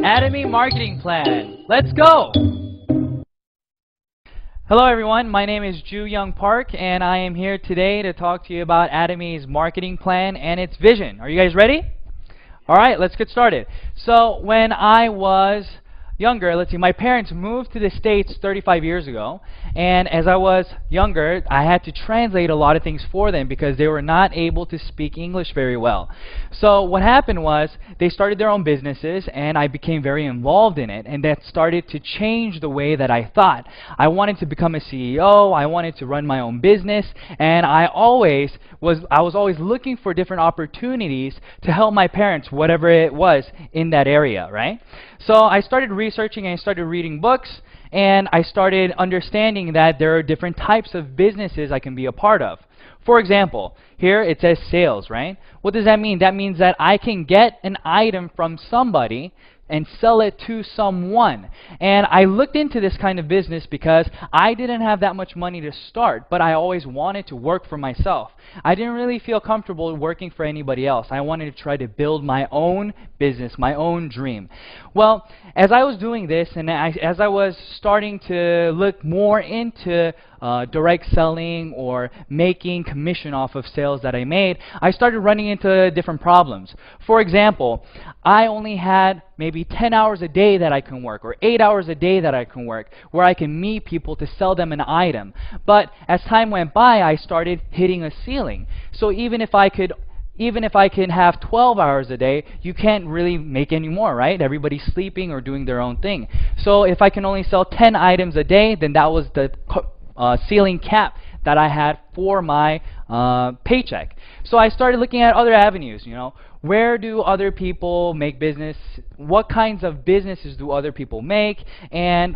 Atomy marketing plan. Let's go! Hello everyone, my name is Ju Young Park and I am here today to talk to you about Atomy's marketing plan and its vision. Are you guys ready? Alright, let's get started. So when I was younger, my parents moved to the States 35 years ago, and as I was younger, I had to translate a lot of things for them because they were not able to speak English very well. So what happened was they started their own businesses and I became very involved in it, and that started to change the way that I thought. I wanted to become a CEO, I wanted to run my own business, and I was always looking for different opportunities to help my parents, whatever it was in that area, right? So I started researching and I started reading books, and I started understanding that there are different types of businesses I can be a part of. For example, here it says sales, right? What does that mean? That means that I can get an item from somebody and sell it to someone. And I looked into this kind of business because I didn't have that much money to start, but I always wanted to work for myself. I didn't really feel comfortable working for anybody else. I wanted to try to build my own business, my own dream. Well, as I was doing this and as I was starting to look more into direct selling or making commission off of sales that I made, I started running into different problems. For example, I only had maybe 10 hours a day that I can work, or 8 hours a day that I can work, where I can meet people to sell them an item. But as time went by, I started hitting a ceiling. So even if I can have 12 hours a day, you can't really make any more, right? Everybody's sleeping or doing their own thing. So if I can only sell 10 items a day, then that was the ceiling cap that I had for my paycheck. So I started looking at other avenues, where do other people make business? What kinds of businesses do other people make? And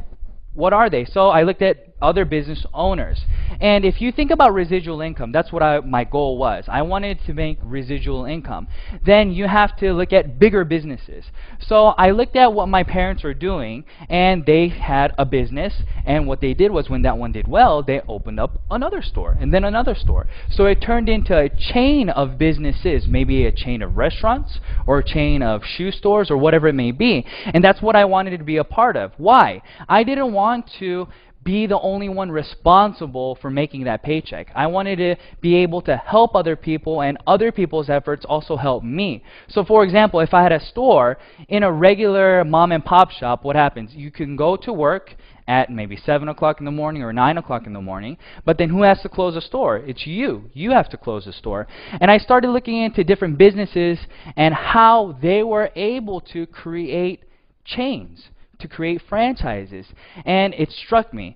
what are they? So I looked at other business owners. And if you think about residual income, that's what my goal was. I wanted to make residual income. Then you have to look at bigger businesses. So I looked at what my parents were doing, and they had a business, and what they did was when that one did well, they opened up another store, and then another store. So it turned into a chain of businesses, maybe a chain of restaurants, or a chain of shoe stores, or whatever it may be. And that's what I wanted to be a part of. Why? I didn't want to be the only one responsible for making that paycheck. I wanted to be able to help other people, and other people's efforts also help me. So for example, if I had a store in a regular mom and pop shop, what happens? You can go to work at maybe 7 o'clock in the morning or 9 o'clock in the morning, but then who has to close the store? It's you. You have to close the store. And I started looking into different businesses and how they were able to create chains, to create franchises. And it struck me,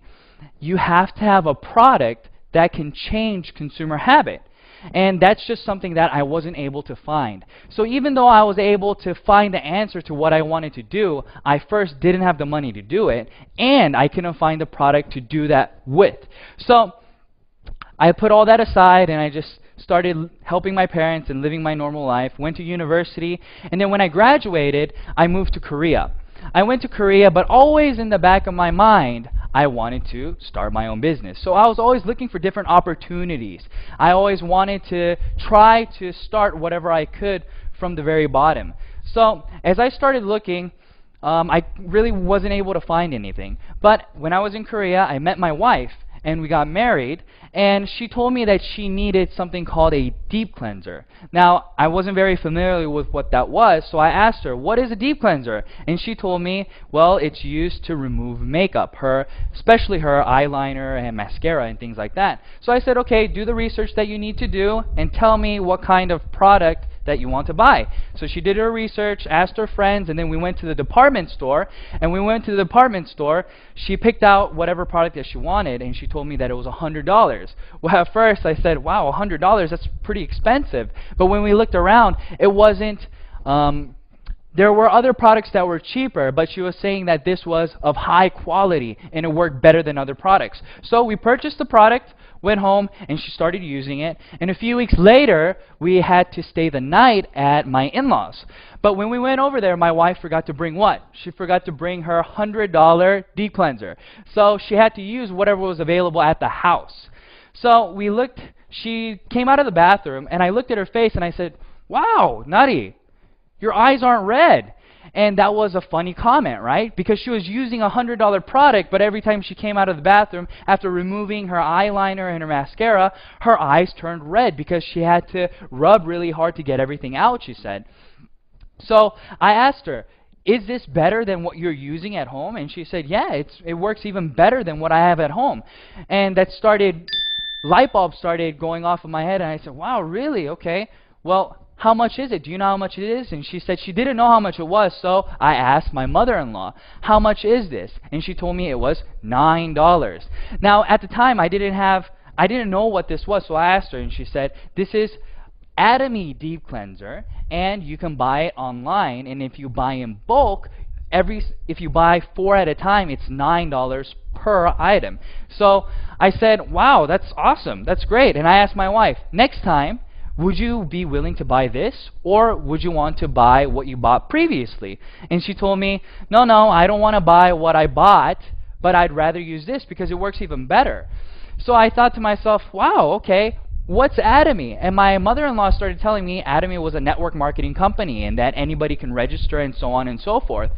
you have to have a product that can change consumer habit. And that's just something that I wasn't able to find. So even though I was able to find the answer to what I wanted to do, I first didn't have the money to do it, and I couldn't find the product to do that with. So I put all that aside and I just started helping my parents and living my normal life, went to university, and then when I graduated, I moved to Korea. I went to Korea, but always in the back of my mind, I wanted to start my own business. So I was always looking for different opportunities. I always wanted to try to start whatever I could from the very bottom. So as I started looking, I really wasn't able to find anything. But when I was in Korea, I met my wife, and we got married, and she told me that she needed something called a deep cleanser. Now, I wasn't very familiar with what that was, so I asked her, what is a deep cleanser? And she told me, well, it's used to remove makeup, especially her eyeliner and mascara and things like that. So I said, okay, do the research that you need to do and tell me what kind of product that you want to buy. So she did her research, asked her friends, and then we went to the department store. And we went to the department store, she picked out whatever product that she wanted, and she told me that it was $100. Well, at first I said, wow, $100, that's pretty expensive. But when we looked around, it wasn't, there were other products that were cheaper, but she was saying that this was of high quality and it worked better than other products. So we purchased the product, went home, and she started using it. And a few weeks later, we had to stay the night at my in-laws. But when we went over there, my wife forgot to bring what? She forgot to bring her $100 deep cleanser. So she had to use whatever was available at the house. So we looked, she came out of the bathroom, and I looked at her face and I said, wow, Nutty, your eyes aren't red. And that was a funny comment, right? Because she was using a $100 product, but every time she came out of the bathroom, after removing her eyeliner and her mascara, her eyes turned red because she had to rub really hard to get everything out, she said. So I asked her, is this better than what you're using at home? And she said, yeah, it works even better than what I have at home. And light bulbs started going off in my head, and I said, wow, really? Okay. Well, how much is it? Do you know how much it is? And she said she didn't know how much it was, so I asked my mother-in-law, how much is this? And she told me it was $9. Now, at the time, I didn't know what this was, so I asked her, and she said, this is Atomy Deep Cleanser, and you can buy it online, and if you buy in bulk, if you buy 4 at a time, it's $9 per item. So I said, wow, that's awesome, that's great. And I asked my wife, next time, would you be willing to buy this, or would you want to buy what you bought previously? And she told me, no, I don't want to buy what I bought, but I'd rather use this because it works even better. So I thought to myself, wow, okay, what's Atomy? And my mother-in-law started telling me Atomy was a network marketing company and that anybody can register and so on and so forth.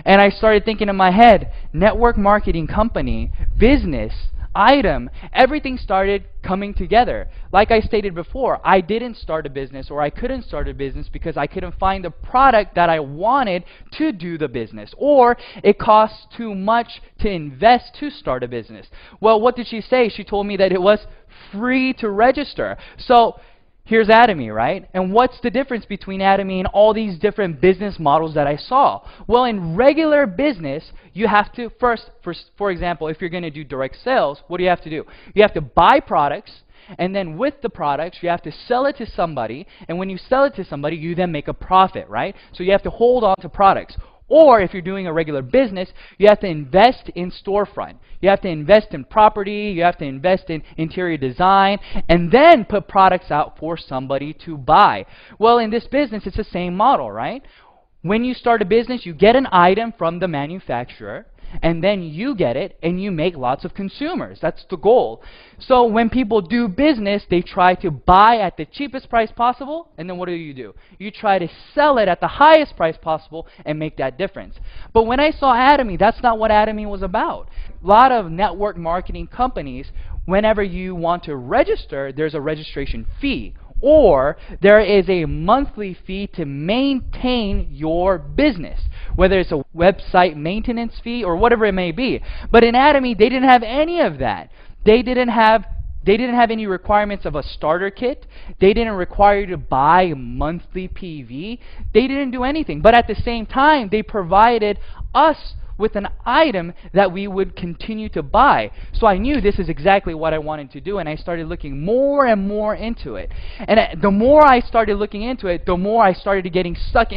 And I started thinking in my head, network marketing company, business, item, everything started coming together. Like I stated before, I didn't start a business, or I couldn't start a business because I couldn't find the product that I wanted to do the business, or it costs too much to invest to start a business. Well, what did she say? She told me that it was free to register. So here's Atomy, right? And what's the difference between Atomy and all these different business models that I saw? Well, in regular business, you have to first, for example, if you're going to do direct sales, what do you have to do? You have to buy products, and then with the products, you have to sell it to somebody, and when you sell it to somebody, you then make a profit, right? So you have to hold on to products. Or if you're doing a regular business, you have to invest in storefront. You have to invest in property, you have to invest in interior design, and then put products out for somebody to buy. Well, in this business, it's the same model, right? When you start a business, you get an item from the manufacturer, and then you get it, and you make lots of consumers. That's the goal. So when people do business, they try to buy at the cheapest price possible, and then what do? You try to sell it at the highest price possible and make that difference. But when I saw Atomy, that's not what Atomy was about. A lot of network marketing companies, whenever you want to register, there's a registration fee, or there is a monthly fee to maintain your business, whether it's a website maintenance fee or whatever it may be. But in Atomy, they didn't have any of that. They didn't have any requirements of a starter kit. They didn't require you to buy monthly PV. They didn't do anything. But at the same time, they provided us with an item that we would continue to buy. So I knew this is exactly what I wanted to do, and I started looking more and more into it. And the more I started looking into it, the more I started getting sucked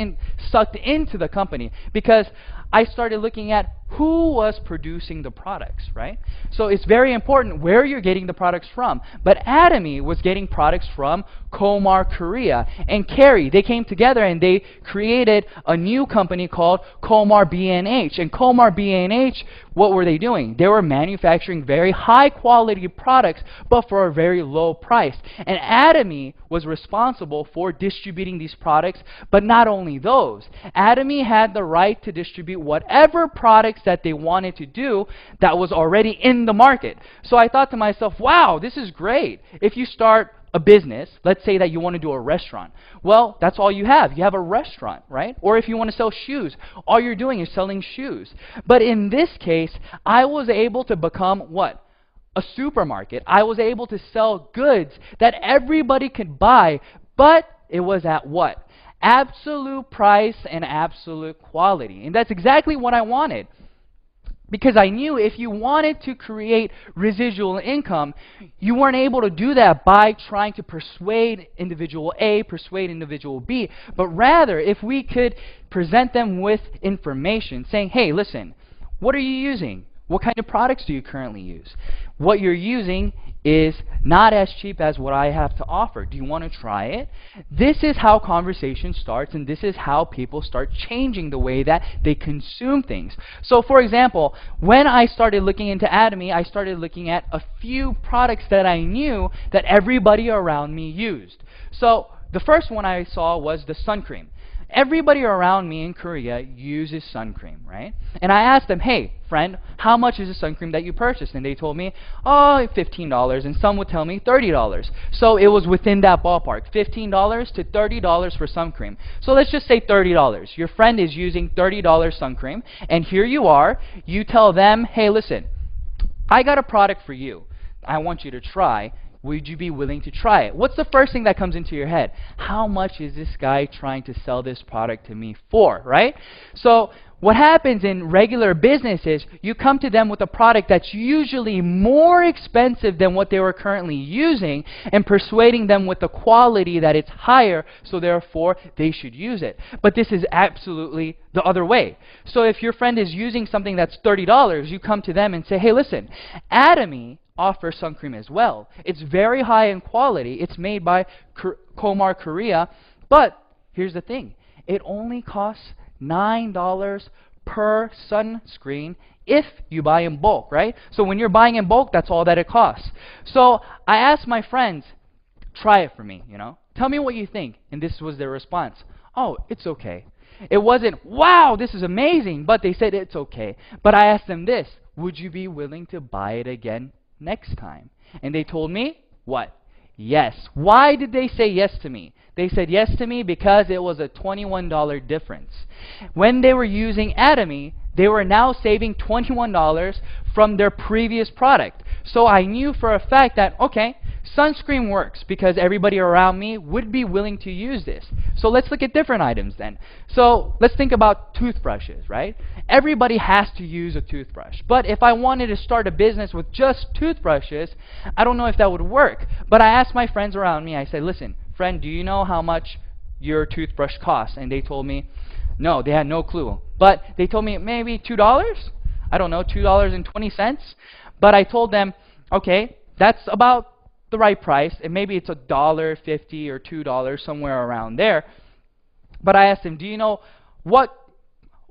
into the company, because I started looking at who was producing the products, right? So it's very important where you're getting the products from. But Atomy was getting products from Komar, Korea, and Kerry. They came together and they created a new company called Komar B&H. And Komar B&H, what were they doing? They were manufacturing very high quality products, but for a very low price. And Atomy was responsible for distributing these products, but not only those. Atomy had the right to distribute whatever products that they wanted to do that was already in the market. So I thought to myself, wow, this is great. If you start a business, let's say that you want to do a restaurant. Well, that's all you have. You have a restaurant, right? Or if you want to sell shoes, all you're doing is selling shoes. But in this case, I was able to become what? A supermarket. I was able to sell goods that everybody could buy, but it was at what? Absolute price and absolute quality. And that's exactly what I wanted. Because I knew if you wanted to create residual income, you weren't able to do that by trying to persuade individual A, persuade individual B, but rather if we could present them with information saying, hey, listen, what are you using? What kind of products do you currently use? What you're using is not as cheap as what I have to offer. Do you want to try it? This is how conversation starts, and this is how people start changing the way that they consume things. So for example, when I started looking into Atomy, I started looking at a few products that I knew that everybody around me used. So the first one I saw was the sun cream. Everybody around me in Korea uses sun cream, right? And I asked them, hey, friend, how much is the sun cream that you purchased? And they told me, oh, $15. And some would tell me $30. So it was within that ballpark, $15 to $30 for sun cream. So let's just say $30. Your friend is using $30 sun cream, and here you are. You tell them, hey, listen, I got a product for you. I want you to try. Would you be willing to try it? What's the first thing that comes into your head? How much is this guy trying to sell this product to me for, right? So what happens in regular business is you come to them with a product that's usually more expensive than what they were currently using and persuading them with the quality that it's higher, so therefore they should use it. But this is absolutely the other way. So if your friend is using something that's $30, you come to them and say, hey, listen, Atomy offers sun cream as well. It's very high in quality. It's made by Komar, Korea. But here's the thing. It only costs $9 per sunscreen if you buy in bulk, right? So when you're buying in bulk, that's all that it costs. So I asked my friends, try it for me, you know. Tell me what you think. And this was their response. Oh, it's okay. It wasn't, wow, this is amazing, but they said it's okay. But I asked them this, would you be willing to buy it again next time? And they told me, what? Yes. Why did they say yes to me? They said yes to me because it was a $21 difference. When they were using Atomy, they were now saving $21 from their previous product. So I knew for a fact that, okay, sunscreen works because everybody around me would be willing to use this. So let's look at different items then. So let's think about toothbrushes, right? Everybody has to use a toothbrush. But if I wanted to start a business with just toothbrushes, I don't know if that would work. But I asked my friends around me, I said, listen, friend, do you know how much your toothbrush costs? And they told me, no, they had no clue. But they told me maybe $2? I don't know, $2.20. But I told them, okay, that's about the right price, and maybe it's $1.50 or $2, somewhere around there. But I asked them, do you know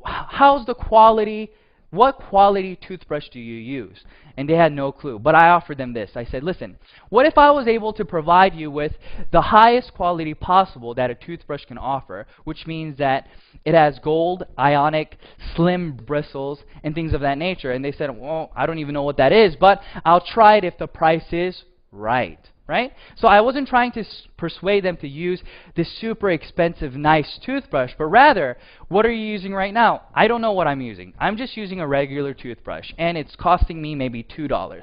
how's the quality, what quality toothbrush do you use? And they had no clue. But I offered them this. I said, listen, what if I was able to provide you with the highest quality possible that a toothbrush can offer, which means that it has gold, ionic, slim bristles, and things of that nature? And they said, well, I don't even know what that is, but I'll try it if the price is right. So I wasn't trying to persuade them to use this super expensive, nice toothbrush, but rather, what are you using right now? I don't know what I'm using. I'm just using a regular toothbrush, and it's costing me maybe $2.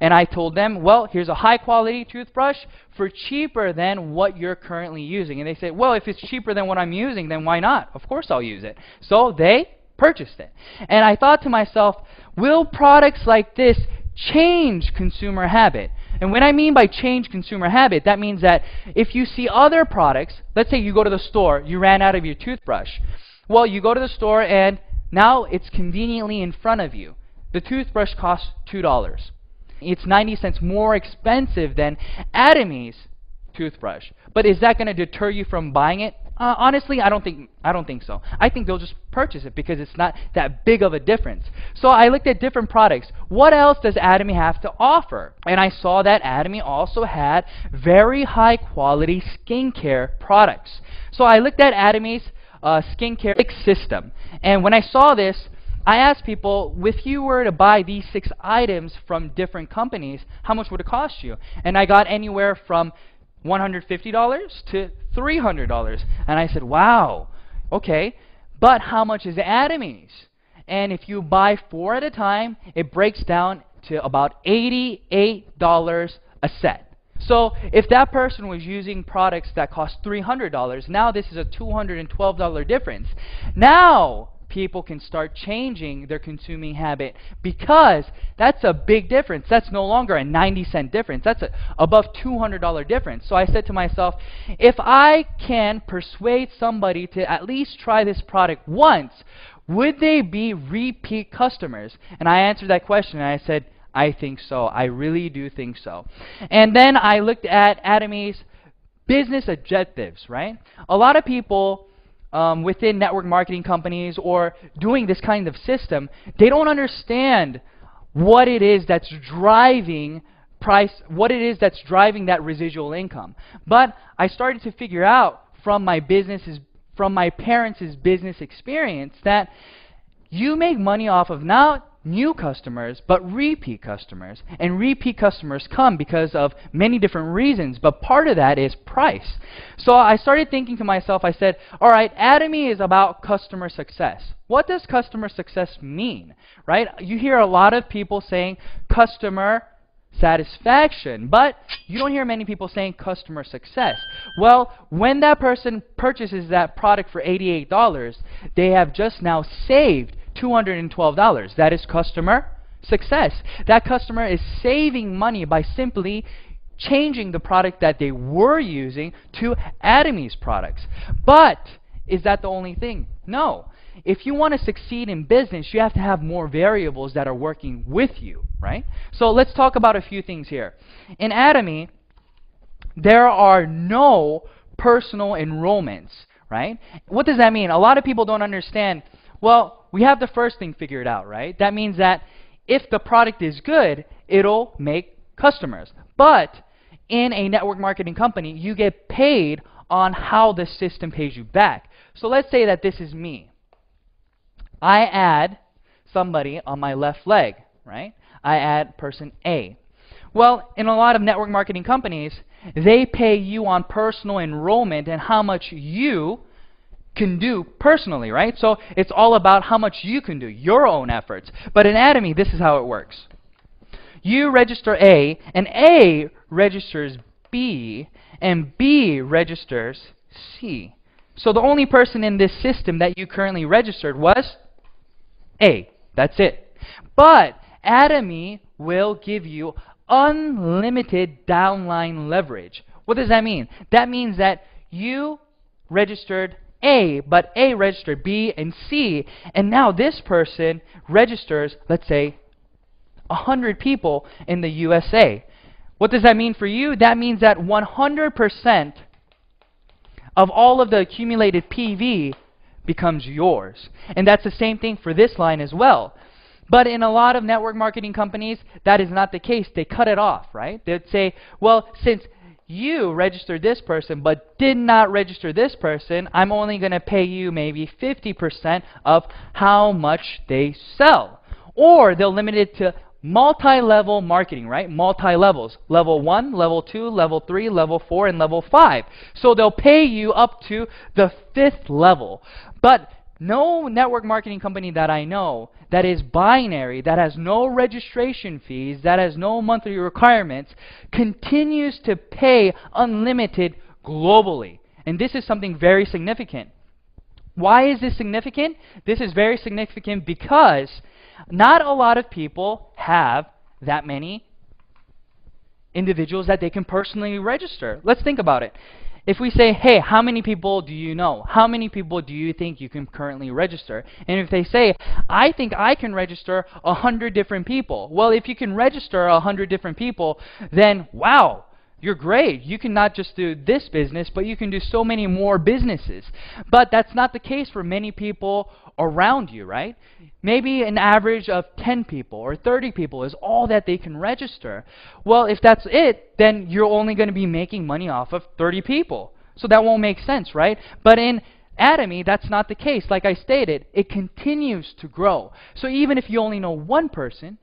And I told them, well, here's a high-quality toothbrush for cheaper than what you're currently using. And they said, well, if it's cheaper than what I'm using, then why not? Of course I'll use it. So they purchased it. And I thought to myself, will products like this change consumer habit? And when I mean by change consumer habit, that means that if you see other products, let's say you go to the store, you ran out of your toothbrush. Well, you go to the store and now it's conveniently in front of you. The toothbrush costs $2. It's 90 cents more expensive than Atomy's toothbrush. But is that going to deter you from buying it? Honestly, I don't think so. I think they'll just purchase it because it's not that big of a difference. So I looked at different products. What else does Atomy have to offer? And I saw that Atomy also had very high quality skincare products. So I looked at Atomy's skincare system. And when I saw this, I asked people, if you were to buy these 6 items from different companies, how much would it cost you? And I got anywhere from $150 to $300. And I said, wow, okay, but how much is Atomy's? And if you buy 4 at a time, it breaks down to about $88 a set. So if that person was using products that cost $300, now this is a $212 difference. Now people can start changing their consuming habit because that's a big difference. That's no longer a 90-cent difference. That's above $200 difference. So I said to myself, if I can persuade somebody to at least try this product once, would they be repeat customers? And I answered that question and I said, I think so. I really do think so. And then I looked at Atomy's business objectives, right? A lot of people within network marketing companies or doing this kind of system, they don't understand what it is that's driving what it is that's driving that residual income. But I started to figure out from my from my parents' business experience that you make money off of not new customers, but repeat customers. And repeat customers come because of many different reasons, but part of that is price. So I started thinking to myself, I said, all right, Atomy is about customer success. What does customer success mean, right? You hear a lot of people saying customer satisfaction, but you don't hear many people saying customer success. Well, when that person purchases that product for $88, they have just now saved $212. That is customer success. That customer is saving money by simply changing the product that they were using to Atomy's products. But is that the only thing? No. If you want to succeed in business, you have to have more variables that are working with you, right? So let's talk about a few things here. In Atomy, there are no personal enrollments, right? What does that mean? A lot of people don't understand. Well, we have the first thing figured out, right? That means that if the product is good, it'll make customers. But in a network marketing company, you get paid on how the system pays you back. So let's say that this is me. I add somebody on my left leg, right? I add person A. Well, in a lot of network marketing companies, they pay you on personal enrollment and how much you can do personally, right? So it's all about how much you can do, your own efforts. But in Atomy, this is how it works. You register A, and A registers B, and B registers C. So the only person in this system that you currently registered was A. That's it. But Atomy will give you unlimited downline leverage. What does that mean? That means that you registered A, but A registered B and C, and now this person registers, let's say, 100 people in the USA. What does that mean for you? That means that 100% of all of the accumulated PV becomes yours. And that's the same thing for this line as well. But in a lot of network marketing companies, that is not the case. They cut it off, right? They'd say, well, since you registered this person but did not register this person, I'm only going to pay you maybe 50% of how much they sell. Or they'll limit it to multi-level marketing, right? Multi-levels. Level 1, Level 2, Level 3, Level 4, and Level 5. So they'll pay you up to the 5th level. But no network marketing company that I know that is binary, that has no registration fees, that has no monthly requirements, continues to pay unlimited globally. And this is something very significant. Why is this significant? This is very significant because not a lot of people have that many individuals that they can personally register. Let's think about it. If we say, hey, how many people do you know? How many people do you think you can currently register? And if they say, I think I can register 100 different people. Well, if you can register 100 different people, then wow, you're great. You can not just do this business, but you can do so many more businesses. But that's not the case for many people around you, right? Maybe an average of 10 people or 30 people is all that they can register. Well, if that's it, then you're only going to be making money off of 30 people. So that won't make sense, right? But in Atomy, that's not the case. Like I stated, it continues to grow. So even if you only know one person,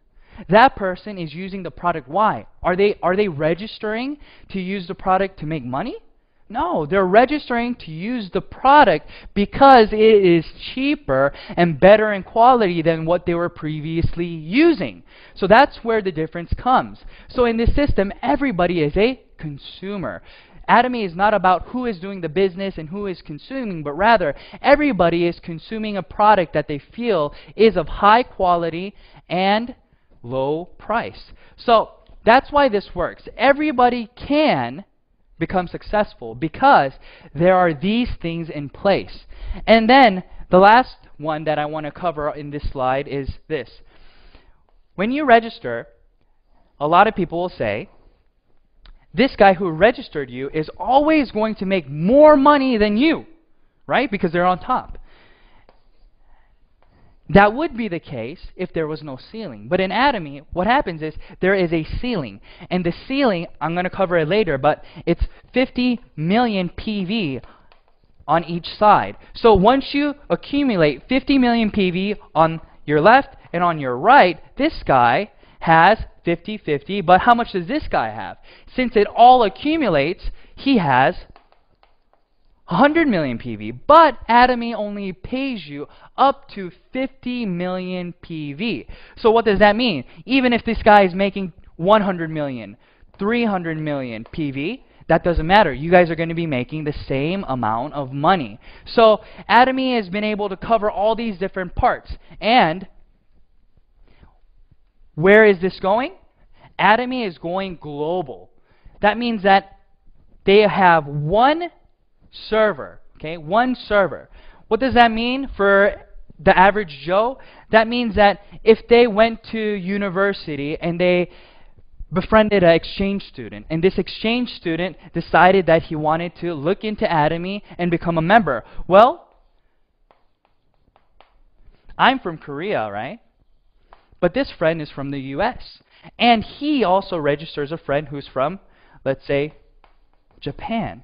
that person is using the product. Why? Are they registering to use the product to make money? No, they're registering to use the product because it is cheaper and better in quality than what they were previously using. So that's where the difference comes. So in this system, everybody is a consumer. Atomy is not about who is doing the business and who is consuming, but rather everybody is consuming a product that they feel is of high quality and low price. So that's why this works. Everybody can become successful because there are these things in place. And then the last one that I want to cover in this slide is this. When you register, a lot of people will say, this guy who registered you is always going to make more money than you, right? Because they're on top. That would be the case if there was no ceiling. But in Atomy, what happens is there is a ceiling. And the ceiling, I'm going to cover it later, but it's 50 million PV on each side. So once you accumulate 50 million PV on your left and on your right, this guy has 50-50, but how much does this guy have? Since it all accumulates, he has 100 million PV, but Atomy only pays you up to 50 million PV. So what does that mean? Even if this guy is making 100 million, 300 million PV, that doesn't matter. You guys are going to be making the same amount of money. So Atomy has been able to cover all these different parts. And where is this going? Atomy is going global. That means that they have one server, okay? One server. What does that mean for the average Joe? That means that if they went to university and they befriended an exchange student, and this exchange student decided that he wanted to look into Atomy and become a member. Well, I'm from Korea, right? But this friend is from the US. And he also registers a friend who's from, let's say, Japan.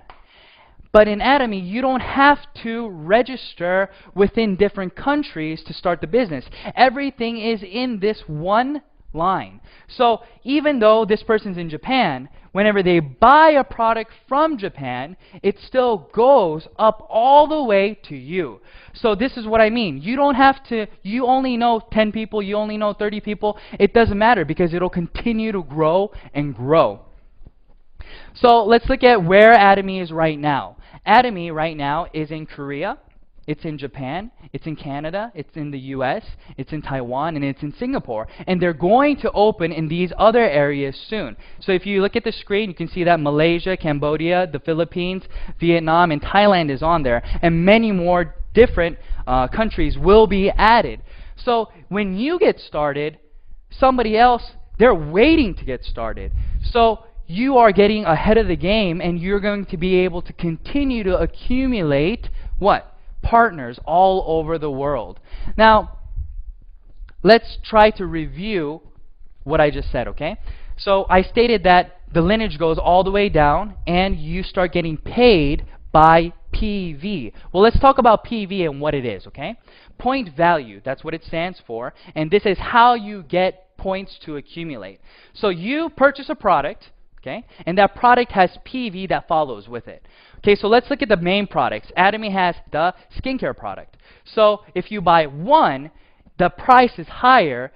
But in Atomy, you don't have to register within different countries to start the business. Everything is in this one line. So even though this person's in Japan, whenever they buy a product from Japan, it still goes up all the way to you. So this is what I mean. You don't have to, you only know 10 people, you only know 30 people. It doesn't matter because it'll continue to grow and grow. So let's look at where Atomy is right now. Atomy right now is in Korea, it's in Japan, it's in Canada, it's in the US, it's in Taiwan, and it's in Singapore. And they're going to open in these other areas soon. So if you look at the screen, you can see that Malaysia, Cambodia, the Philippines, Vietnam, and Thailand is on there. And many more different countries will be added. So when you get started, somebody else, they're waiting to get started. So you are getting ahead of the game, and you're going to be able to continue to accumulate what? Partners all over the world. Now, let's try to review what I just said, okay? So I stated that the lineage goes all the way down, and you start getting paid by PV. Well, let's talk about PV and what it is, okay? Point value, that's what it stands for, and this is how you get points to accumulate. So you purchase a product, okay, and that product has PV that follows with it. Okay, so let's look at the main products. Atomy has the skincare product. So if you buy one, the price is higher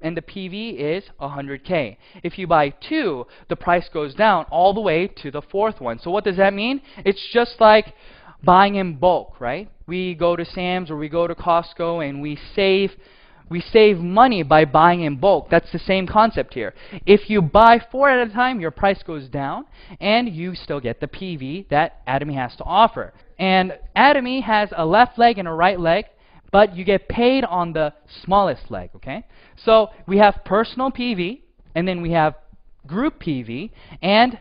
and the PV is 100K. If you buy two, the price goes down all the way to the fourth one. So what does that mean? It's just like buying in bulk, right? We go to Sam's or we go to Costco and we save money by buying in bulk. That's the same concept here. If you buy 4 at a time, your price goes down, and you still get the PV that Atomy has to offer. And Atomy has a left leg and a right leg, but you get paid on the smallest leg, okay? So we have personal PV, and then we have group PV, and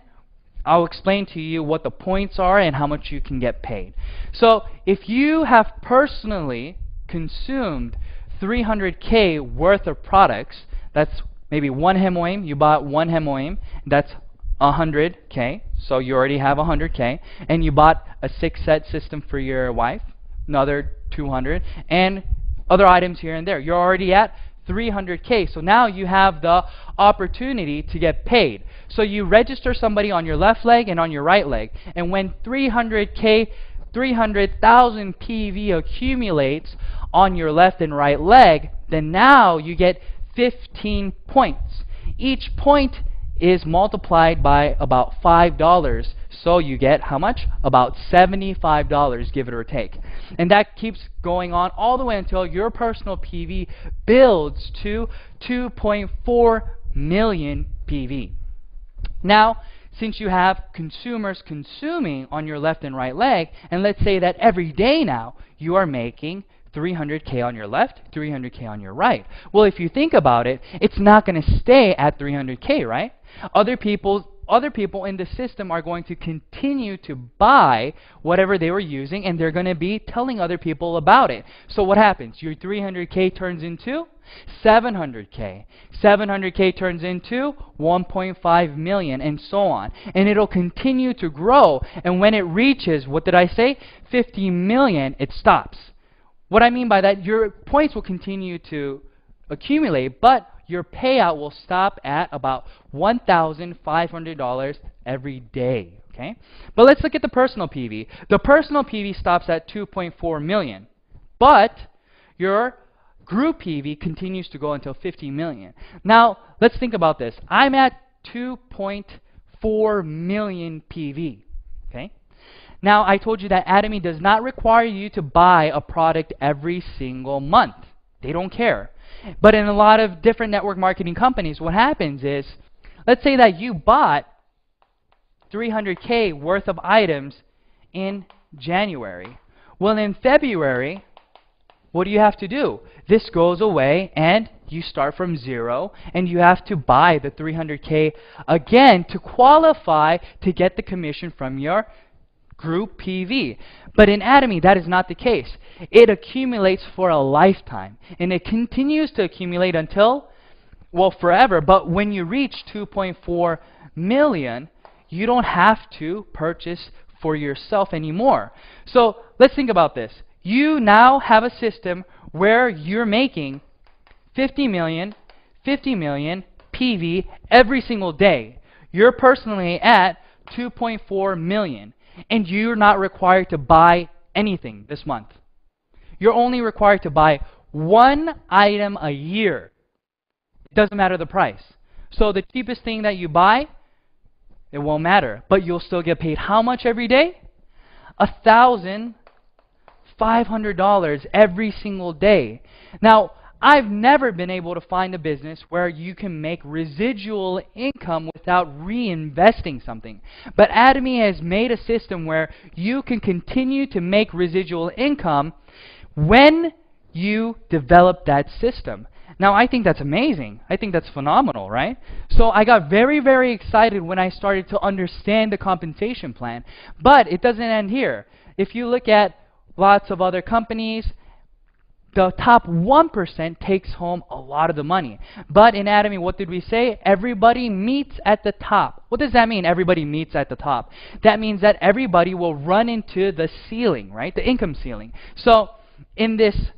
I'll explain to you what the points are and how much you can get paid. So if you have personally consumed 300K worth of products, that's maybe one hemoim, you bought one hemoim, that's 100K, so you already have 100K, and you bought a 6-set system for your wife, another 200, and other items here and there. You're already at 300K, so now you have the opportunity to get paid. So you register somebody on your left leg and on your right leg, and when 300K, 300,000 PV accumulates on your left and right leg, then now you get 15 points. Each point is multiplied by about $5, so you get how much? About $75, give it or take. And that keeps going on all the way until your personal PV builds to 2.4 million PV. Now, since you have consumers consuming on your left and right leg, and let's say that every day now you are making 300K on your left, 300K on your right. Well, if you think about it, it's not going to stay at 300K, right? Other people other people in the system are going to continue to buy whatever they were using, and they're going to be telling other people about it. So what happens? Your 300K turns into 700K. 700K turns into 1.5 million, and so on. And it'll continue to grow. And when it reaches, what did I say? 50 million, it stops. What I mean by that, your points will continue to accumulate, but your payout will stop at about $1,500 every day. Okay? But let's look at the personal PV. The personal PV stops at 2.4 million, but your group PV continues to go until 50 million. Now, let's think about this. I'm at 2.4 million PV. Okay? Now, I told you that Atomy does not require you to buy a product every single month. They don't care. But in a lot of different network marketing companies, what happens is, let's say that you bought 300K worth of items in January. Well, in February, what do you have to do? This goes away, and you start from zero, and you have to buy the 300K again to qualify to get the commission from your group PV. But in Atomy, that is not the case. It accumulates for a lifetime, and it continues to accumulate until, well, forever. But when you reach 2.4 million, you don't have to purchase for yourself anymore. So let's think about this. You now have a system where you're making 50 million PV every single day. You're personally at 2.4 million. And you're not required to buy anything this month. You're only required to buy one item a year. It doesn't matter the price. So the cheapest thing that you buy, it won't matter. But you'll still get paid how much every day? $1,500 every single day. Now, I've never been able to find a business where you can make residual income without reinvesting something. But Atomy has made a system where you can continue to make residual income when you develop that system. Now, I think that's amazing. I think that's phenomenal, right? So I got very, very excited when I started to understand the compensation plan. But it doesn't end here. If you look at lots of other companies, the top 1% takes home a lot of the money. But in Atomy, what did we say? Everybody meets at the top. What does that mean, everybody meets at the top? That means that everybody will run into the ceiling, right? The income ceiling. So in this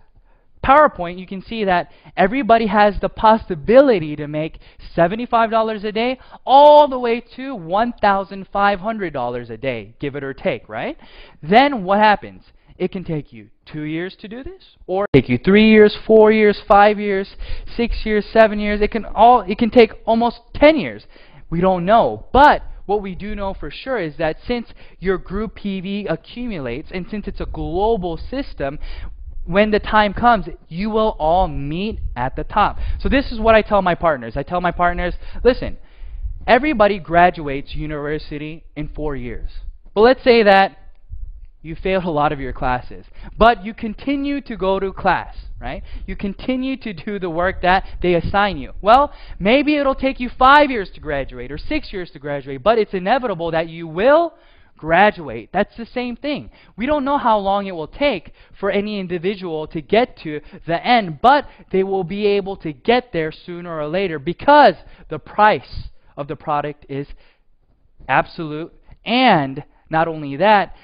PowerPoint, you can see that everybody has the possibility to make $75 a day all the way to $1,500 a day, give it or take, right? Then what happens? It can take you 2 years to do this, or take you 3 years, 4 years, 5 years, 6 years, 7 years. It can take almost 10 years. We don't know. But what we do know for sure is that since your group PV accumulates, and since it's a global system, when the time comes, you will all meet at the top. So this is what I tell my partners. I tell my partners, listen, everybody graduates university in 4 years. But let's say that you failed a lot of your classes, but you continue to go to class, right? You continue to do the work that they assign you. Well, maybe it'll take you 5 years to graduate or 6 years to graduate, but it's inevitable that you will graduate. That's the same thing. We don't know how long it will take for any individual to get to the end, but they will be able to get there sooner or later because the price of the product is absolute. And not only that,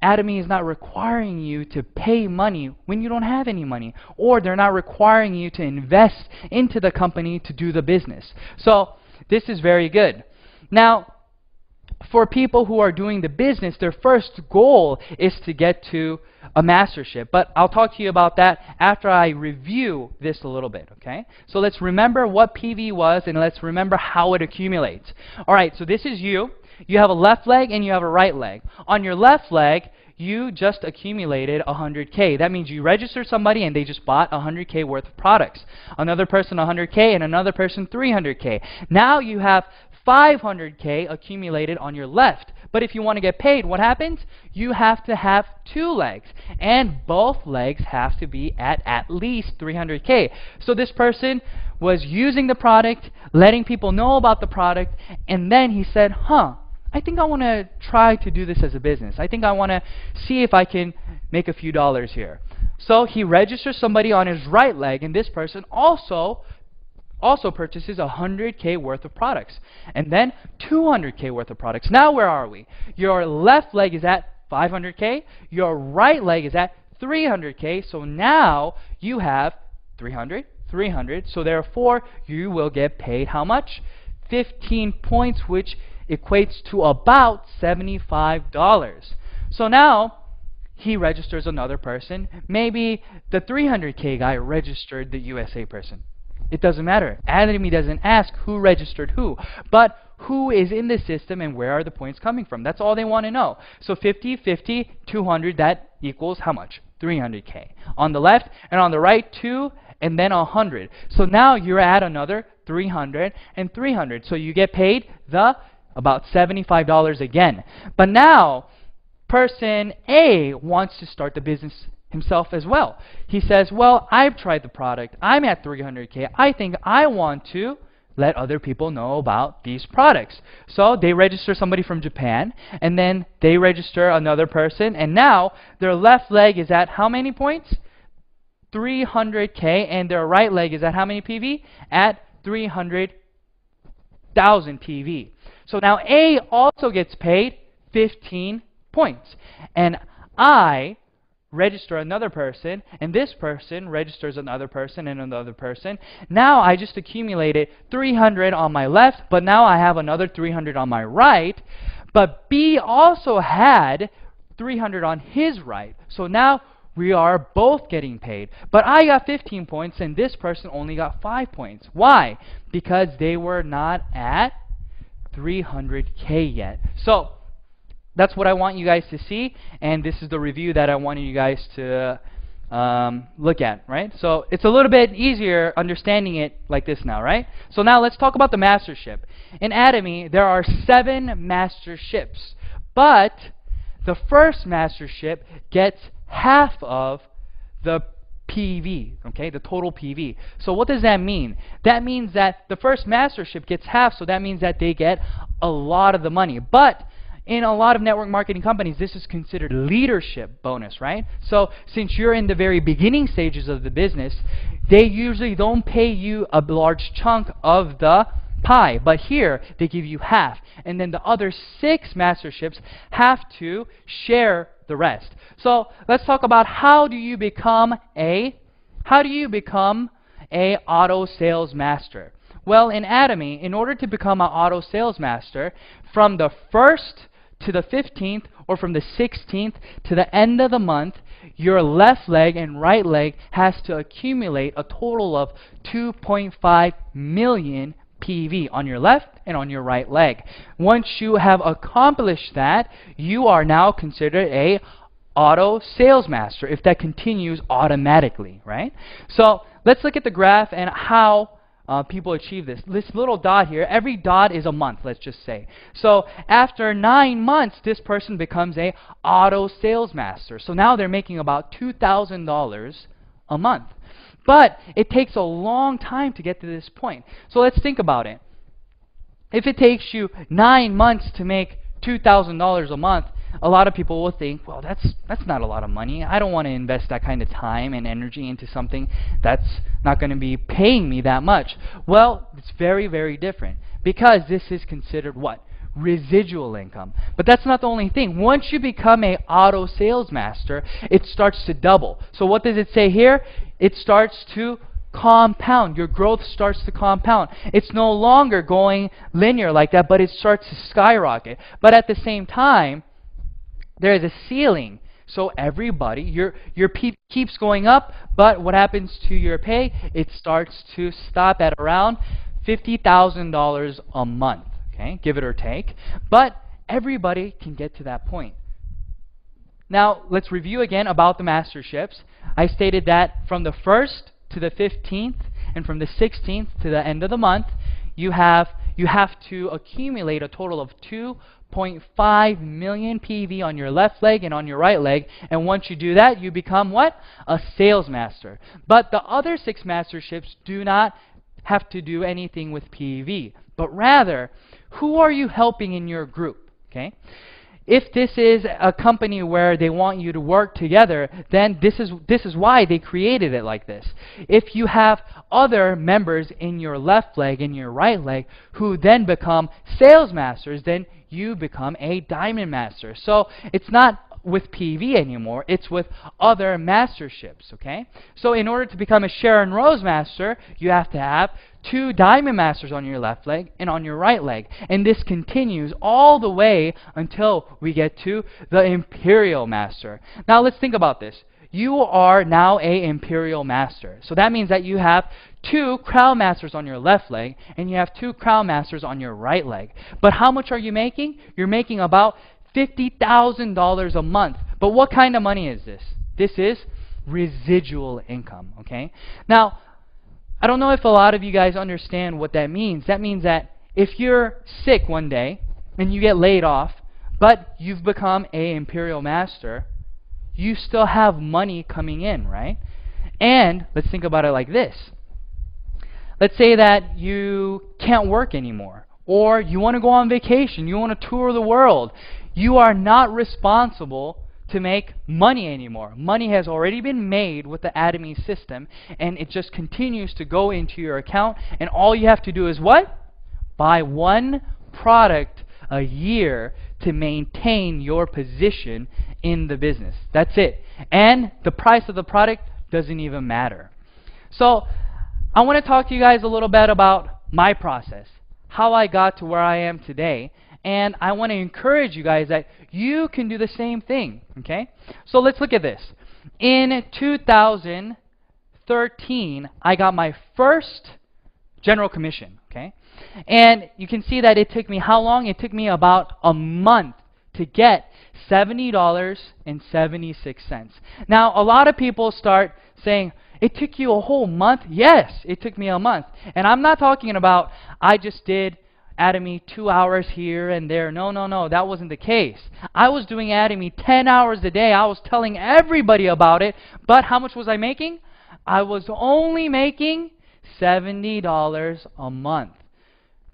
Atomy is not requiring you to pay money when you don't have any money, or they're not requiring you to invest into the company to do the business. So this is very good. Now, for people who are doing the business, their first goal is to get to a mastership. But I'll talk to you about that after I review this a little bit, okay? So let's remember what PV was, and let's remember how it accumulates. All right, so this is you. You have a left leg and you have a right leg. On your left leg, you just accumulated 100K. That means you registered somebody and they just bought 100K worth of products. Another person 100K and another person 300K. Now you have 500K accumulated on your left. But if you want to get paid, what happens? You have to have 2 legs, and both legs have to be at least 300K. So this person was using the product, letting people know about the product, and then he said, I think I want to try to do this as a business. I think I want to see if I can make a few dollars here. So he registers somebody on his right leg, and this person also purchases 100K worth of products, and then 200K worth of products. Now where are we? Your left leg is at 500K, your right leg is at 300K, so now you have 300, 300, so therefore you will get paid how much? 15 points, which equates to about $75. So now he registers another person. Maybe the 300K guy registered the USA person. It doesn't matter. Atomy doesn't ask who registered who, but who is in the system and where are the points coming from. That's all they want to know. So 50, 50, 200, that equals how much? 300K. On the left and on the right, 2 and then 100. So now you're at another 300 and 300. So you get paid about $75 again. But now person A wants to start the business himself as well. He says, well, I've tried the product. I'm at 300K. I think I want to let other people know about these products. So they register somebody from Japan, and then they register another person, and now their left leg is at how many points? 300K, and their right leg is at how many PV? At 300,000 PV. So now A also gets paid 15 points. And I register another person, and this person registers another person and another person. Now I just accumulated 300 on my left, but now I have another 300 on my right. But B also had 300 on his right. So now we are both getting paid. But I got 15 points, and this person only got 5 points. Why? Because they were not at 300K yet. So that's what I want you guys to see, and this is the review that I wanted you guys to look at, right? So it's a little bit easier understanding it like this now, right? So now let's talk about the mastership. In Atomy, there are 7 masterships, but the first mastership gets half of the PV, okay, the total PV. So what does that mean? That means that the first mastership gets half, so that means that they get a lot of the money. But in a lot of network marketing companies, this is considered leadership bonus, right? So since you're in the very beginning stages of the business, they usually don't pay you a large chunk of the pie. But here, they give you half. And then the other 6 masterships have to share the rest. So let's talk about how do you become a auto sales master. Well, in Atomy, in order to become an auto sales master, from the 1st to the 15th, or from the 16th to the end of the month, your left leg and right leg has to accumulate a total of 2.5 million PV on your left and on your right leg. Once you have accomplished that, you are now considered a auto sales master if that continues automatically, right? So let's look at the graph and how people achieve this. This little dot here, every dot is a month, let's just say. So after 9 months, this person becomes a auto sales master. So now they're making about $2,000 a month. But it takes a long time to get to this point. So let's think about it. If it takes you 9 months to make $2,000 a month, a lot of people will think, well, that's not a lot of money. I don't want to invest that kind of time and energy into something that's not going to be paying me that much. Well, it's very, very different, because this is considered what? Residual income. But that's not the only thing. Once you become a auto sales master, it starts to double. So what does it say here? It starts to compound. Your growth starts to compound. It's no longer going linear like that, but it starts to skyrocket. But at the same time, there is a ceiling. So everybody, your pay keeps going up, but what happens to your pay? It starts to stop at around $50,000 a month, okay, give it or take. But everybody can get to that point. Now, let's review again about the masterships. I stated that from the 1st to the 15th and from the 16th to the end of the month, you have you have to accumulate a total of 2.5 million PV on your left leg and on your right leg. And once you do that, you become what? A sales master. But the other 6 masterships do not have to do anything with PV, but rather, who are you helping in your group? Okay? If this is a company where they want you to work together, then this is why they created it like this. If you have other members in your left leg and your right leg who then become sales masters, then you become a diamond master. So it's not with PV anymore, it's with other masterships, okay? So in order to become a Sharon Rose master, you have to have 2 diamond masters on your left leg and on your right leg. And this continues all the way until we get to the Imperial Master. Now let's think about this. You are now a Imperial Master. So that means that you have 2 Crown Masters on your left leg and you have 2 Crown Masters on your right leg. But how much are you making? You're making about $50,000 a month. But what kind of money is this? This is residual income, okay? Now, I don't know if a lot of you guys understand what that means. That means that if you're sick one day and you get laid off, but you've become an Imperial Master, you still have money coming in, right? And let's think about it like this. Let's say that you can't work anymore, or you want to go on vacation, you want to tour the world. You are not responsible to make money anymore. Money has already been made with the Atomy system, and it just continues to go into your account, and all you have to do is what? Buy 1 product a year to maintain your position in the business. That's it. And the price of the product doesn't even matter. So I want to talk to you guys a little bit about my process, how I got to where I am today. And I want to encourage you guys that you can do the same thing, okay? So let's look at this. In 2013, I got my first general commission, okay? And you can see that it took me how long? It took me about a month to get $70.76. Now, a lot of people start saying, it took you a whole month? Yes, it took me a month. And I'm not talking about I just did Atomy 2 hours here and there. No, that wasn't the case. I was doing Atomy 10 hours a day. I was telling everybody about it. But how much was I making? I was only making $70 a month.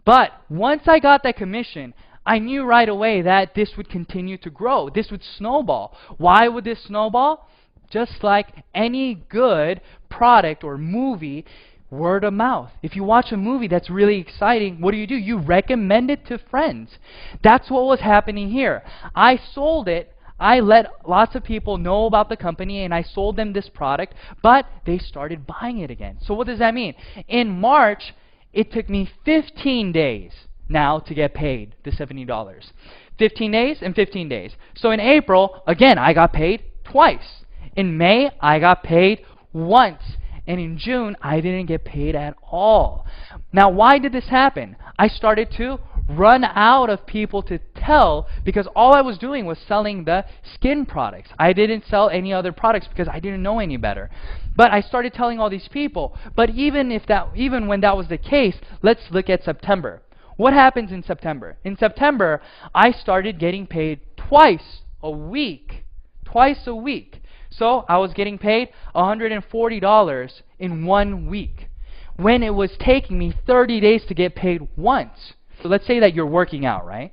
But once I got that commission, I knew right away that this would continue to grow. This would snowball. Why would this snowball? Just like any good product or movie, word of mouth. If you watch a movie that's really exciting, what do? You recommend it to friends. That's what was happening here. I sold it. I let lots of people know about the company and I sold them this product, but they started buying it again. So what does that mean? In March, it took me 15 days now to get paid the $70. 15 days and 15 days. So in April, again, I got paid twice. In May, I got paid once. And in June, I didn't get paid at all. Now, why did this happen? I started to run out of people to tell because all I was doing was selling the skin products. I didn't sell any other products because I didn't know any better. But I started telling all these people. But even when that was the case, let's look at September. What happens in September? In September, I started getting paid twice a week. Twice a week. So I was getting paid $140 in 1 week when it was taking me 30 days to get paid once. So let's say that you're working out, right?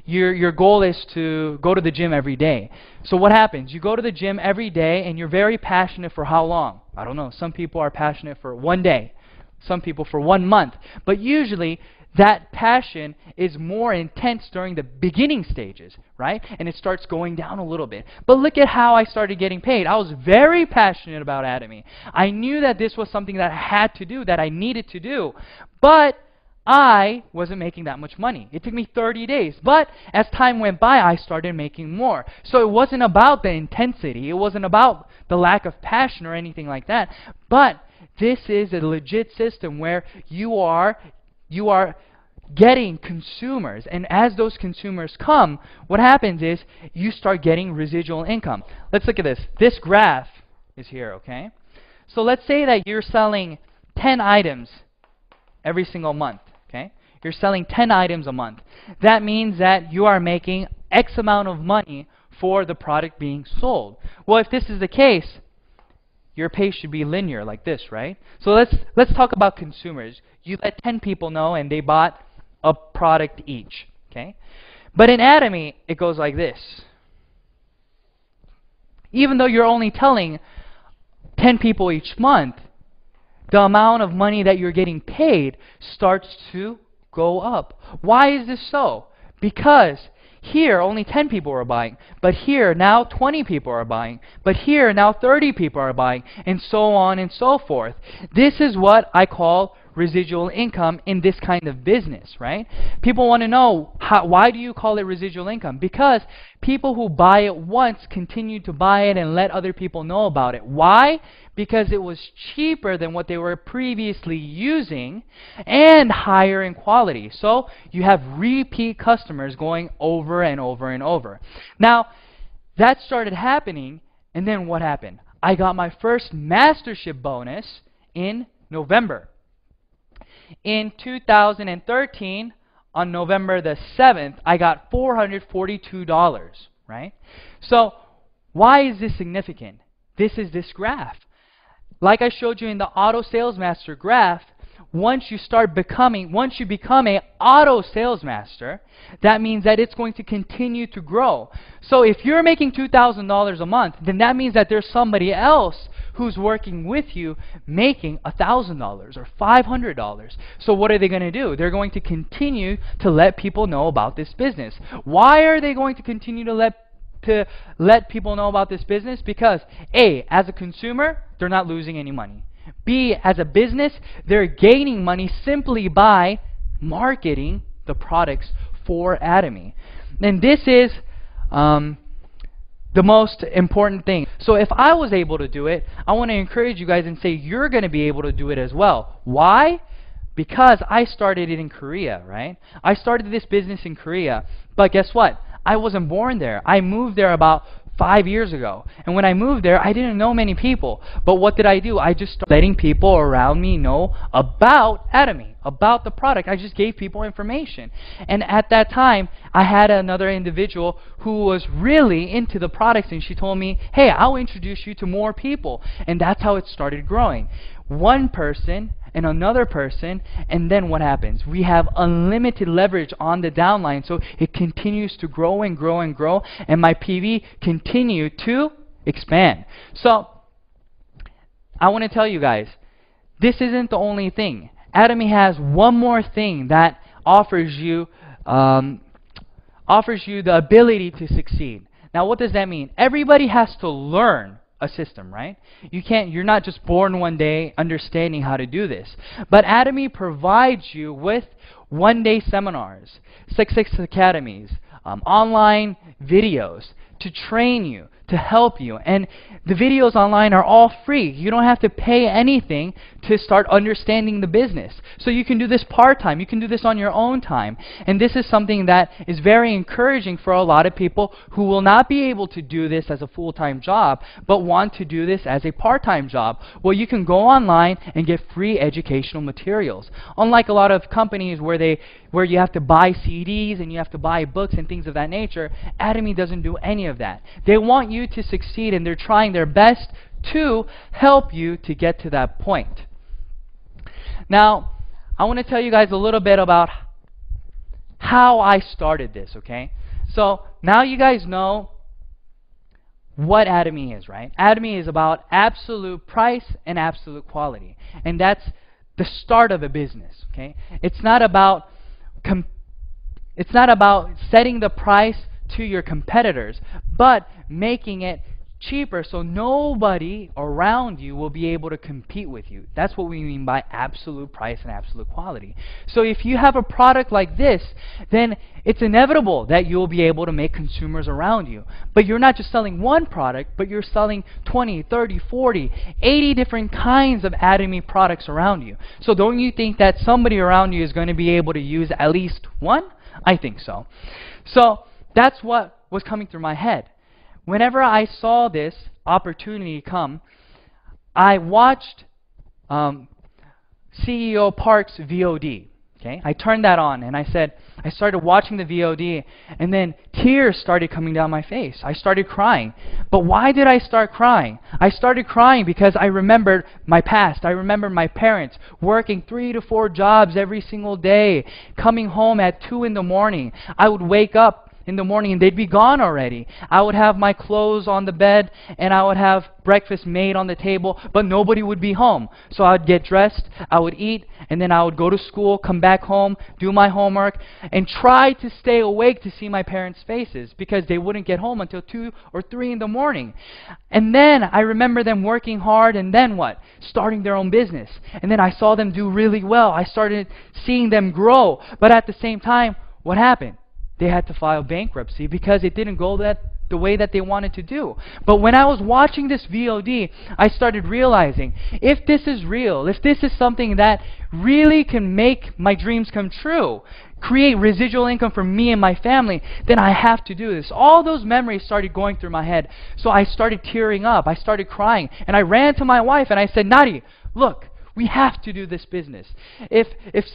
Your goal is to go to the gym every day. So what happens? You go to the gym every day and you're very passionate for how long? I don't know. Some people are passionate for 1 day. Some people for 1 month. But usually that passion is more intense during the beginning stages, right? And it starts going down a little bit. But look at how I started getting paid. I was very passionate about Atomy. I knew that this was something that I had to do, that I needed to do. But I wasn't making that much money. It took me 30 days. But as time went by, I started making more. So it wasn't about the intensity. It wasn't about the lack of passion or anything like that. But this is a legit system where you are getting consumers, and as those consumers come, what happens is you start getting residual income. Let's look at this. This graph is here, okay? So let's say that you're selling 10 items every single month, okay? you're selling 10 items a month. That means that you are making X amount of money for the product being sold. Well, if this is the case, your pace should be linear like this, right? So let's talk about consumers. You let 10 people know and they bought a product each, okay? But in Atomy, it goes like this. Even though you're only telling 10 people each month, the amount of money that you're getting paid starts to go up. Why is this so? Because here only 10 people are buying, but here now 20 people are buying, but here now 30 people are buying, and so on and so forth. This is what I call residual income in this kind of business, right? People want to know, why do you call it residual income? Because people who buy it once continue to buy it and let other people know about it. Why? Because it was cheaper than what they were previously using and higher in quality. So you have repeat customers going over and over and over. Now, that started happening, and then what happened? I got my first mastership bonus in November. In 2013, on November the 7th, I got $442, right? So why is this significant? This is this graph. Like I showed you in the auto sales master graph, once you become an auto sales master, that means that it's going to continue to grow. So if you're making $2,000 a month, then that means that there's somebody else who's working with you making $1,000 or $500. So what are they going to do? They're going to continue to let people know about this business. Why are they going to continue to let people know about this business? Because A, as a consumer, they're not losing any money. B, as a business, they're gaining money simply by marketing the products for Atomy. And this is the most important thing. So if I was able to do it, I want to encourage you guys and say you're going to be able to do it as well. Why? Because I started it in Korea, right? I started this business in Korea, but guess what? I wasn't born there. I moved there about 5 years ago. And when I moved there, I didn't know many people. But what did I do? I just started letting people around me know about Atomy, about the product. I just gave people information. And at that time, I had another individual who was really into the products, and she told me, hey, I'll introduce you to more people. And that's how it started growing. One person and another person, and then what happens? We have unlimited leverage on the downline, so it continues to grow and grow and grow, and my PV continue to expand. So I want to tell you guys, this isn't the only thing. Atomy has one more thing that offers you the ability to succeed. Now, what does that mean? Everybody has to learn a system, right? You're not just born one day understanding how to do this. But Atomy provides you with one-day seminars, 6 academies, online videos to train you, to help you. And the videos online are all free. You don't have to pay anything to start understanding the business. So you can do this part-time. You can do this on your own time. And this is something that is very encouraging for a lot of people who will not be able to do this as a full-time job, but want to do this as a part-time job. Well, you can go online and get free educational materials. Unlike a lot of companies where you have to buy CDs and you have to buy books and things of that nature, Atomy doesn't do any of that. They want you to succeed, and they're trying their best to help you to get to that point. Now, I want to tell you guys a little bit about how I started this, okay? So now you guys know what Atomy is, right? Atomy is about absolute price and absolute quality. And that's the start of a business, okay? It's not about setting the price to your competitors, but making it cheaper so nobody around you will be able to compete with you. That's what we mean by absolute price and absolute quality. So if you have a product like this, then it's inevitable that you'll be able to make consumers around you. But you're not just selling one product, but you're selling 20, 30, 40, 80 different kinds of Atomy products around you. So don't you think that somebody around you is going to be able to use at least one? I think so. So that's what was coming through my head. Whenever I saw this opportunity come, I watched CEO Park's VOD. okay? I turned that on, and I started watching the VOD, and then tears started coming down my face. I started crying. But why did I start crying? I started crying because I remembered my past. I remembered my parents working 3 to 4 jobs every single day, coming home at 2 in the morning. I would wake up in the morning and they'd be gone already. I would have my clothes on the bed and I would have breakfast made on the table, but nobody would be home. So I would get dressed, I would eat, and then I would go to school, come back home, do my homework, and try to stay awake to see my parents' faces because they wouldn't get home until 2 or 3 in the morning. And then I remember them working hard, and then what? Starting their own business. And then I saw them do really well. I started seeing them grow. But at the same time, what happened? They had to file bankruptcy because it didn't go the way that they wanted to do. But when I was watching this VOD, I started realizing, if this is real, if this is something that really can make my dreams come true, create residual income for me and my family, then I have to do this. All those memories started going through my head. So I started tearing up. I started crying. And I ran to my wife and I said, Nadi, look, we have to do this business. If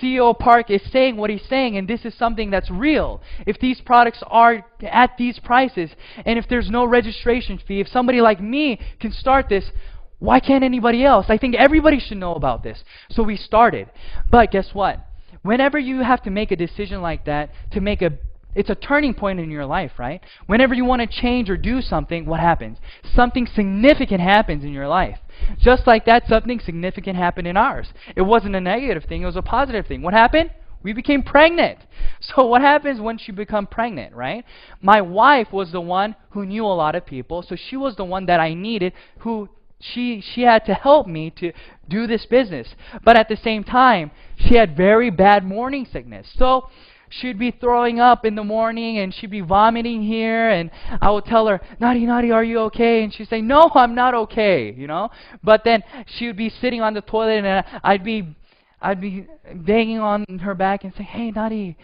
CEO Park is saying what he's saying, and this is something that's real, if these products are at these prices, and if there's no registration fee, if somebody like me can start this, why can't anybody else? I think everybody should know about this. So we started. But guess what? Whenever you have to make a decision like that, it's a turning point in your life, right? Whenever you want to change or do something, what happens? Something significant happens in your life. Just like that, something significant happened in ours. It wasn't a negative thing, it was a positive thing. What happened? We became pregnant. So what happens once you become pregnant, right? My wife was the one who knew a lot of people, so she was the one that I needed, who she had to help me to do this business. But at the same time, she had very bad morning sickness. So she'd be throwing up in the morning and she'd be vomiting here, and I would tell her, Nadi, are you okay? And she'd say, no, I'm not okay, you know? But then she would be sitting on the toilet and I'd be banging on her back and say, hey, Nadi,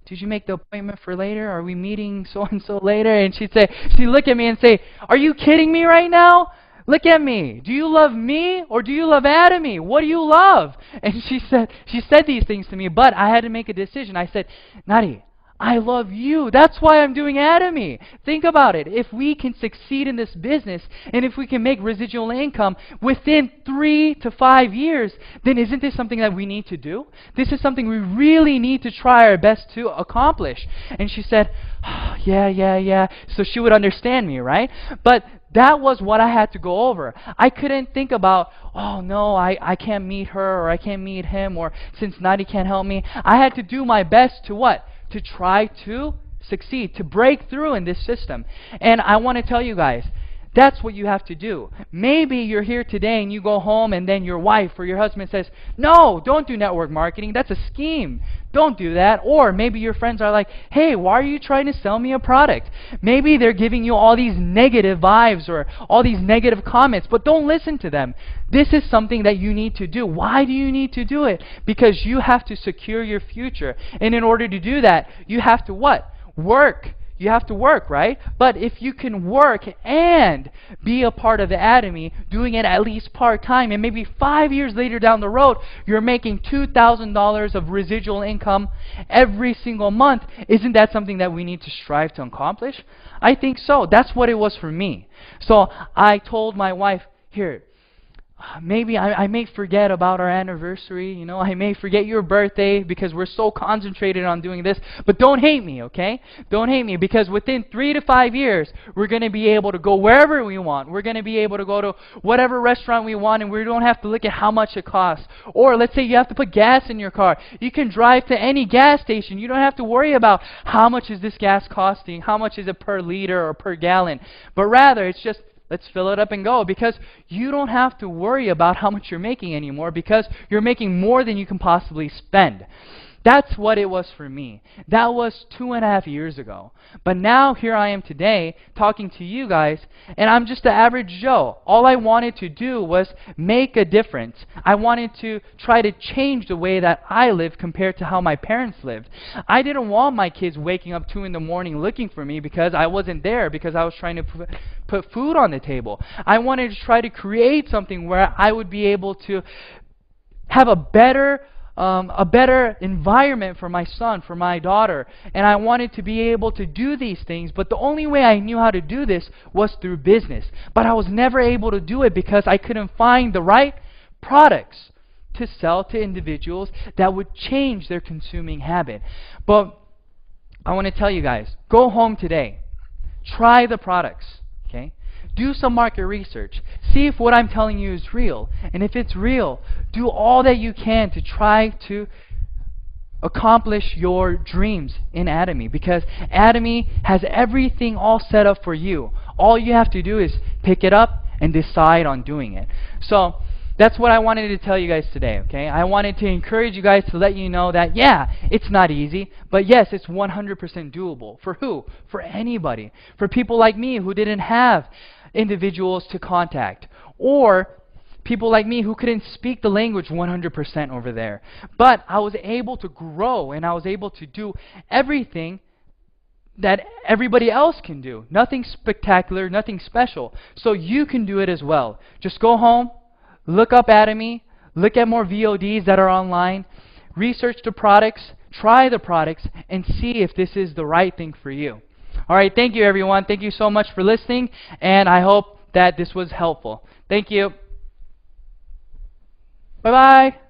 did you make the appointment for later? Are we meeting so-and-so later? And she'd look at me and say, are you kidding me right now? Look at me. Do you love me or do you love Atomy? What do you love? And she said these things to me, but I had to make a decision. I said, Nadi, I love you. That's why I'm doing Atomy. Think about it. If we can succeed in this business and if we can make residual income within 3 to 5 years, then isn't this something that we need to do? This is something we really need to try our best to accomplish. And she said, oh, yeah. So she would understand me, right? But that was what I had to go over. I couldn't think about, oh no, I can't meet her or I can't meet him, or since Nadi can't help me. I had to do my best to what? To try to succeed, to break through in this system. And I want to tell you guys, that's what you have to do. Maybe you're here today and you go home and then your wife or your husband says, no, don't do network marketing. That's a scheme. Don't do that. Or maybe your friends are like, hey, why are you trying to sell me a product? Maybe they're giving you all these negative vibes or all these negative comments, but don't listen to them. This is something that you need to do. Why do you need to do it? Because you have to secure your future. And in order to do that, you have to what? Work. You have to work, right? But if you can work and be a part of the Atomy, doing it at least part-time, and maybe 5 years later down the road, you're making $2,000 of residual income every single month, isn't that something that we need to strive to accomplish? I think so. That's what it was for me. So I told my wife, here, maybe I may forget about our anniversary, you know, I may forget your birthday because we're so concentrated on doing this, but don't hate me, okay? Don't hate me, because within 3 to 5 years, we're going to be able to go wherever we want. We're going to be able to go to whatever restaurant we want, and we don't have to look at how much it costs. Or let's say you have to put gas in your car. You can drive to any gas station. You don't have to worry about how much is this gas costing, how much is it per liter or per gallon, but rather it's just, let's fill it up and go, because you don't have to worry about how much you're making anymore because you're making more than you can possibly spend. That's what it was for me. That was 2.5 years ago. But now here I am today talking to you guys, and I'm just an average Joe. All I wanted to do was make a difference. I wanted to try to change the way that I live compared to how my parents lived. I didn't want my kids waking up 2 in the morning looking for me because I wasn't there, because I was trying to put food on the table. I wanted to try to create something where I would be able to have a better a better environment for my son, for my daughter. And I wanted to be able to do these things, but the only way I knew how to do this was through business. But I was never able to do it because I couldn't find the right products to sell to individuals that would change their consuming habit. But I want to tell you guys, go home today. Try the products, okay? Do some market research. See if what I'm telling you is real. And if it's real, do all that you can to try to accomplish your dreams in Atomy, because Atomy has everything all set up for you. All you have to do is pick it up and decide on doing it. So that's what I wanted to tell you guys today, okay? I wanted to encourage you guys to let you know that, yeah, it's not easy, but yes, it's 100% doable. For who? For anybody. For people like me who didn't have individuals to contact, or people like me who couldn't speak the language 100% over there. But I was able to grow, and I was able to do everything that everybody else can do. Nothing spectacular, nothing special. So you can do it as well. Just go home, look up Atomy, look at more VODs that are online, research the products, try the products, and see if this is the right thing for you. All right, thank you, everyone. Thank you so much for listening, and I hope that this was helpful. Thank you. Bye-bye.